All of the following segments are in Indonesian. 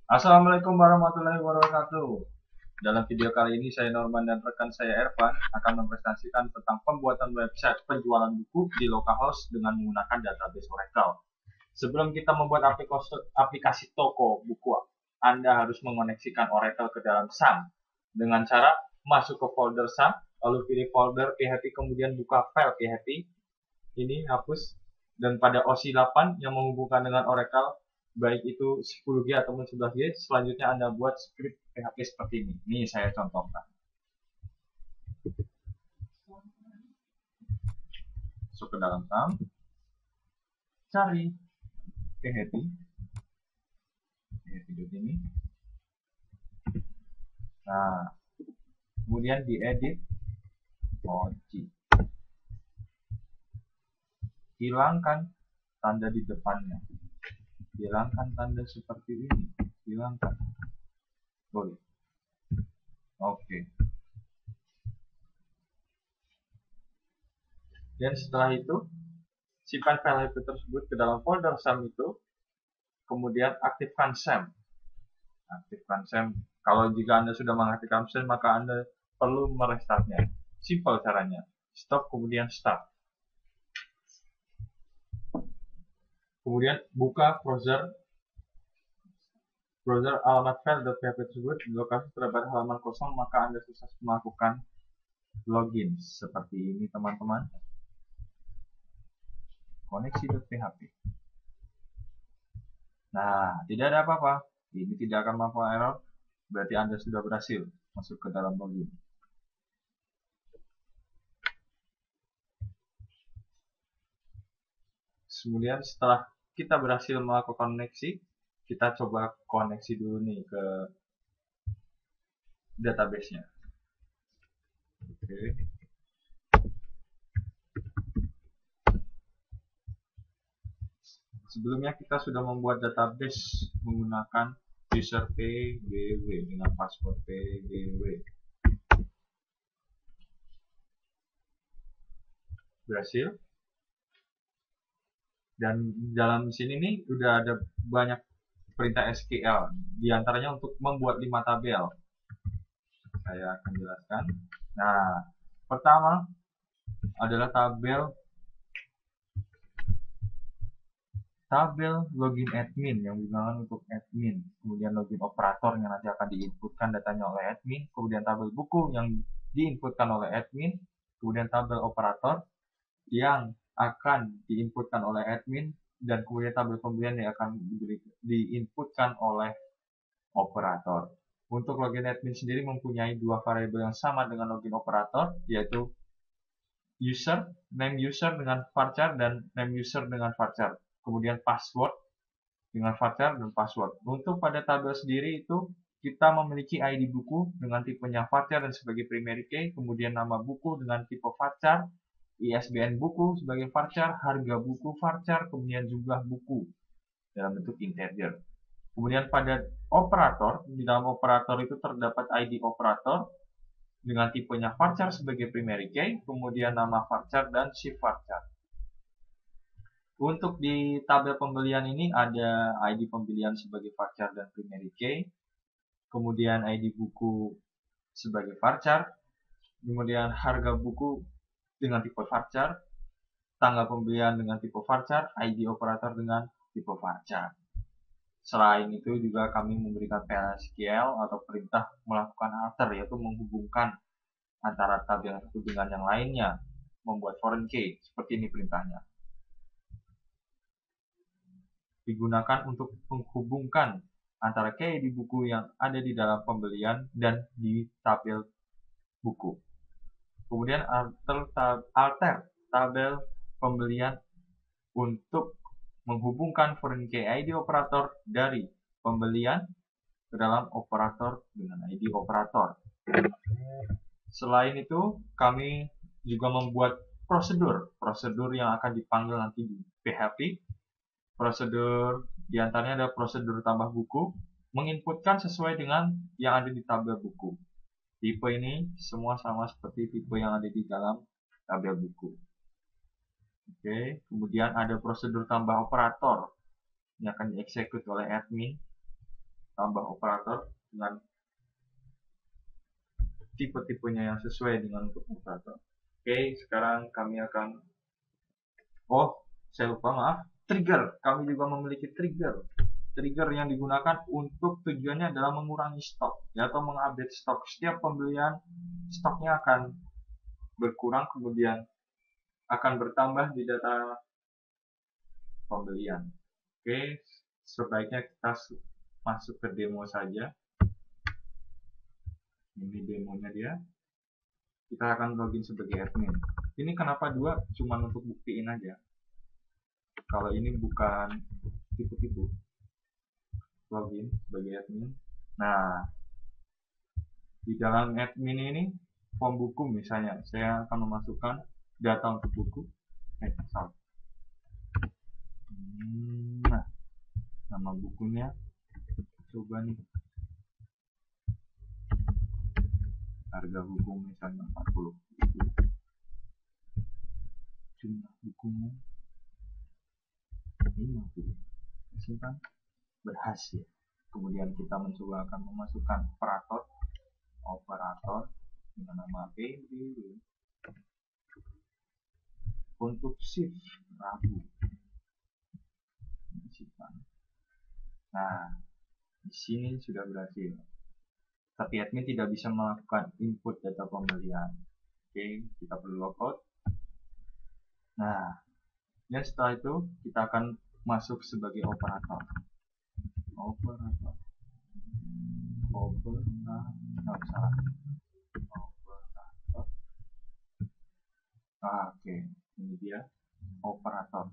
Assalamualaikum warahmatullahi wabarakatuh. Dalam video kali ini saya Norman dan rekan saya Ervan akan mempresentasikan tentang pembuatan website penjualan buku di localhost dengan menggunakan database Oracle. Sebelum kita membuat aplikasi toko buku, Anda harus mengoneksikan Oracle ke dalam SAM dengan cara masuk ke folder SAM, lalu pilih folder PHP, kemudian buka file PHP. Ini hapus, dan pada OSI 8 yang menghubungkan dengan Oracle, baik itu 10G ataupun 11G, selanjutnya Anda buat script PHP seperti ini. Ini saya contohkan. Masuk ke dalam SAM, cari PHP ini. Nah, kemudian diedit OG. Hilangkan tanda di depannya. Hilangkan tanda seperti ini. Hilangkan. Boleh. Oke. Dan setelah itu, simpan file itu tersebut ke dalam folder SAM itu. Kemudian aktifkan SAM. Aktifkan SAM. Kalau jika Anda sudah mengaktifkan SAM, maka Anda perlu merestartnya. Simple caranya. Stop kemudian start. Kemudian buka browser alamat file.php tersebut. Di lokasi terdapat halaman kosong, maka Anda sukses melakukan login seperti ini, teman-teman. Koneksi.php. Nah, tidak ada apa-apa. Ini tidak akan melakukan error. Berarti Anda sudah berhasil masuk ke dalam login. Kemudian setelah kita berhasil melakukan koneksi, kita coba koneksi dulu nih ke database-nya. Oke. Sebelumnya kita sudah membuat database menggunakan user pgw dengan password pgw. Berhasil. Dan dalam sini nih udah ada banyak perintah SQL, diantaranya untuk membuat 5 tabel. Saya akan jelaskan. Nah, pertama adalah tabel login admin yang digunakan untuk admin, kemudian login operator yang nanti akan diinputkan datanya oleh admin, kemudian tabel buku yang diinputkan oleh admin, kemudian tabel operator yang akan diinputkan oleh admin, dan kemudian tabel pembelian yang akan diinputkan oleh operator. Untuk login admin sendiri mempunyai dua variabel yang sama dengan login operator, yaitu user, name user dengan varchar dan name user dengan varchar. Kemudian password dengan varchar dan password. Untuk pada tabel sendiri itu kita memiliki ID buku dengan tipenya varchar dan sebagai primary key, kemudian nama buku dengan tipe varchar, ISBN buku sebagai varchar, harga buku varchar, kemudian jumlah buku dalam bentuk integer. Kemudian pada operator, di dalam operator itu terdapat ID operator dengan tipenya varchar sebagai primary key, kemudian nama varchar dan shift varchar. Untuk di tabel pembelian ini ada ID pembelian sebagai varchar dan primary key, kemudian ID buku sebagai varchar, kemudian harga buku dengan tipe varchar, tanggal pembelian dengan tipe varchar, ID operator dengan tipe varchar. Selain itu juga kami memberikan PLSQL atau perintah melakukan alter, yaitu menghubungkan antara tabel satu dengan yang lainnya, membuat foreign key. Seperti ini perintahnya. Digunakan untuk menghubungkan antara key di buku yang ada di dalam pembelian dan di tabel buku. Kemudian alter tabel pembelian untuk menghubungkan foreign key ID operator dari pembelian ke dalam operator dengan ID operator. Selain itu, kami juga membuat prosedur yang akan dipanggil nanti di PHP. Prosedur diantaranya ada prosedur tambah buku, menginputkan sesuai dengan yang ada di tabel buku. Tipe ini semua sama seperti tipe yang ada di dalam tabel buku. Oke, kemudian ada prosedur tambah operator yang akan dieksekut oleh admin. tambah operator dengan tipe-tipenya yang sesuai dengan untuk operator. Oke, sekarang kami akan saya lupa, maaf, trigger. Kami juga memiliki trigger. Trigger yang digunakan untuk tujuannya adalah mengurangi stok ya, atau mengupdate stok. Setiap pembelian stoknya akan berkurang, kemudian akan bertambah di data pembelian. Oke, sebaiknya kita masuk ke demo saja. Ini demonya dia. Kita akan login sebagai admin. Ini kenapa 2? Cuma untuk buktiin aja. Kalau ini bukan tipu-tipu. Login sebagai admin. Nah, di dalam admin ini form buku misalnya, saya akan memasukkan data untuk buku. Nah, nama bukunya coba nih, harga buku misalnya 40, jumlah bukunya 50. Simpan, berhasil. Kemudian kita mencoba akan memasukkan operator dengan nama PBW untuk shift Rabu. Nah, di sini sudah berhasil. Tapi admin tidak bisa melakukan input data pembelian. Oke, kita perlu logout. Nah, dan setelah itu kita akan masuk sebagai operator. Operator. Oke, ini dia operator.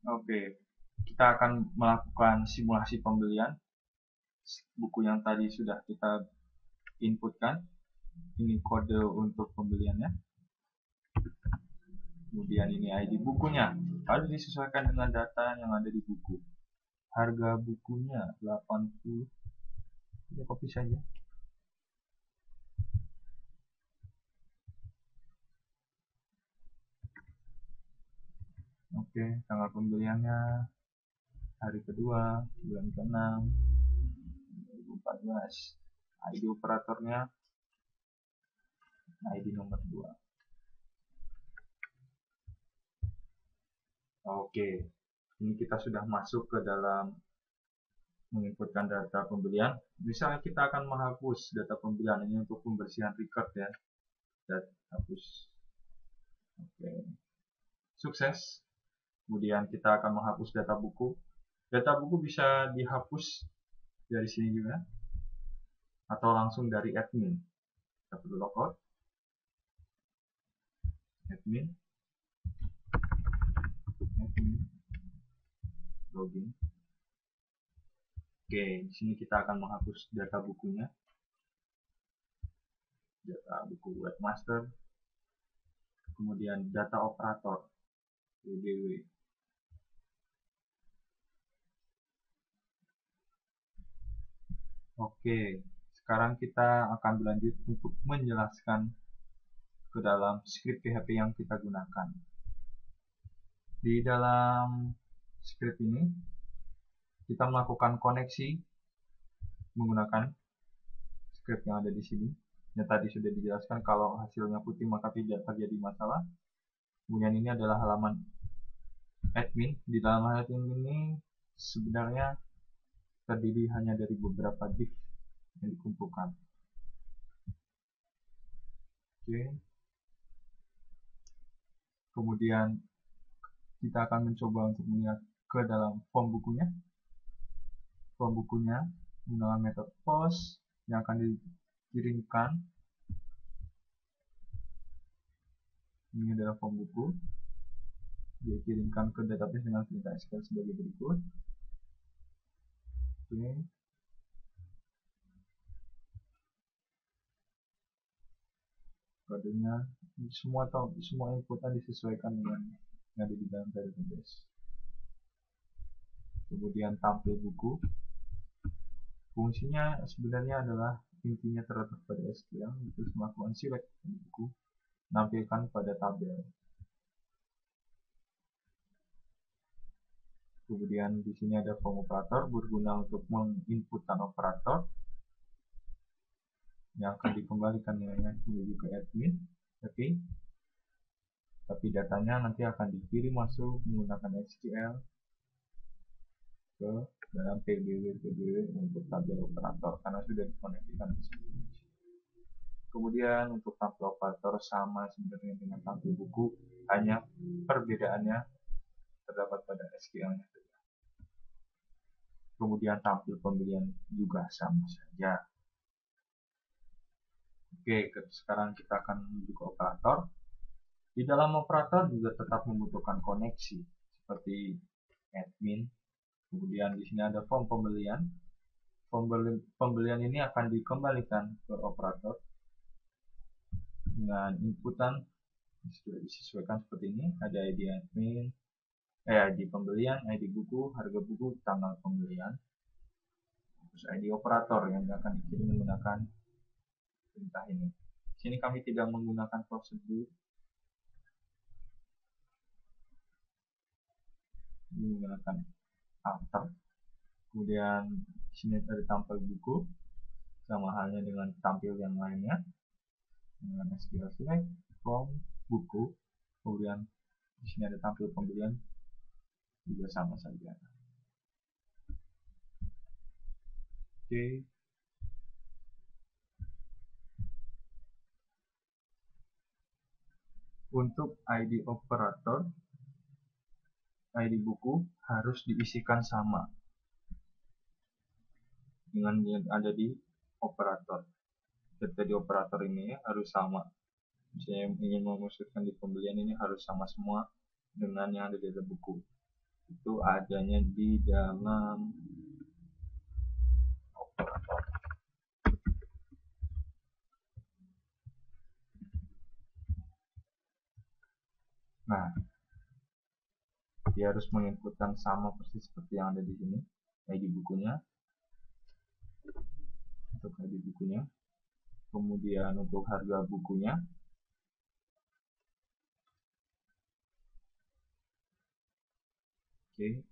Oke, kita akan melakukan simulasi pembelian buku yang tadi sudah kita inputkan. Ini kode untuk pembeliannya. Kemudian ini ID bukunya. Harus disesuaikan dengan data yang ada di buku. Harga bukunya 80. Kita copy saja. Oke, tanggal pembeliannya hari kedua, bulan ke-6, 2014. ID operatornya ID nomor 2. Oke, ini kita sudah masuk ke dalam menginputkan data pembelian. Misalnya kita akan menghapus data pembelian ini untuk pembersihan record ya. Dan hapus. Oke. Sukses. Kemudian kita akan menghapus data buku. Data buku bisa dihapus dari sini juga atau langsung dari admin. Kita perlu logout. Admin. Login. Oke, di sini kita akan menghapus data bukunya. Data buku webmaster. Kemudian data operator. PBW. Oke, sekarang kita akan berlanjut untuk menjelaskan ke dalam script PHP yang kita gunakan. Di dalam script ini, kita melakukan koneksi menggunakan script yang ada di sini. Yang tadi sudah dijelaskan, kalau hasilnya putih maka tidak terjadi masalah. Kemudian ini adalah halaman admin. Di dalam halaman admin ini sebenarnya terdiri hanya dari beberapa div yang dikumpulkan. Oke. Kemudian kita akan mencoba untuk melihat ke dalam form bukunya. Form bukunya menggunakan metode post yang akan dikirimkan. Ini adalah form buku. Dikirimkan ke database dengan perintah SQL sebagai berikut. Oke. Kodenya semua inputnya disesuaikan dengan yang ada di dalam database. Kemudian tampil buku. Fungsinya sebenarnya adalah intinya terletak pada SQL, itu melakukan select buku, menampilkan pada tabel. Kemudian di sini ada form operator berguna untuk menginputkan operator yang akan dikembalikan nilainya menuju ke admin. Tapi datanya nanti akan dikirim masuk menggunakan SQL ke dalam PBW untuk tabel operator karena sudah dikoneksikan ke sini. Kemudian untuk tabel operator sama sebenarnya dengan tabel buku, hanya perbedaannya terdapat pada SQL-nya. Kemudian tampil pembelian juga sama saja. Oke, sekarang kita akan menuju ke operator. Di dalam operator juga tetap membutuhkan koneksi seperti admin. Kemudian di sini ada form pembelian. Pembelian ini akan dikembalikan ke operator dengan inputan sudah disesuaikan seperti ini. Ada ID admin, ID pembelian, ID buku, harga buku, tanggal pembelian. Terus ID operator yang akan dikirim menggunakan perintah ini. Di sini kami tidak menggunakan prosedur, menggunakan alter. Kemudian di sini ada tampil buku, sama halnya dengan tampil yang lainnya dengan SQL select from buku. Kemudian di sini ada tampil pembelian juga sama saja. Oke. Untuk ID operator, ID buku harus diisikan sama dengan yang ada di operator. Data di operator ini harus sama. Saya ingin memasukkan di pembelian ini harus sama semua dengan yang ada di data buku. Itu adanya di dalam operator. Nah, dia harus menginputkan sama persis seperti yang ada di sini, ID bukunya. Untuk ID bukunya. Kemudian untuk harga bukunya. Oke.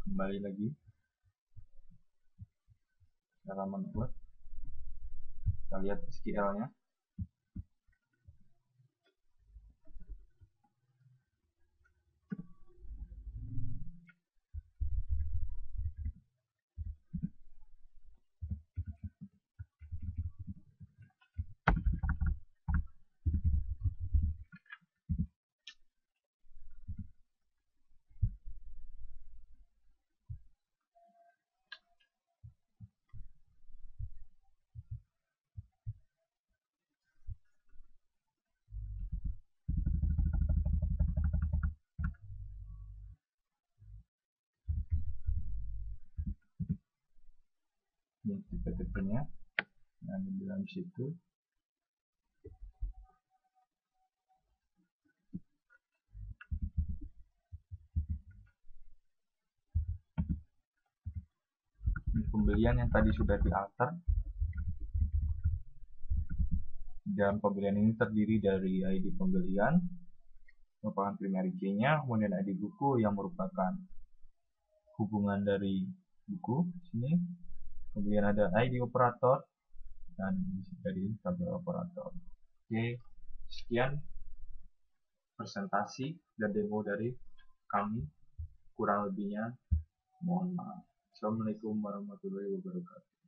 Kembali lagi halaman web, kita lihat SQL-nya. Ini tipe-tipenya yang di dalam situ. Ini pembelian yang tadi sudah dialter. Dan pembelian ini terdiri dari ID pembelian, merupakan primary key-nya, kemudian ID buku yang merupakan hubungan dari buku sini. Kemudian ada ID operator dan dari tabel operator. Oke, sekian presentasi dan demo dari kami. Kurang lebihnya mohon maaf. Assalamualaikum warahmatullahi wabarakatuh.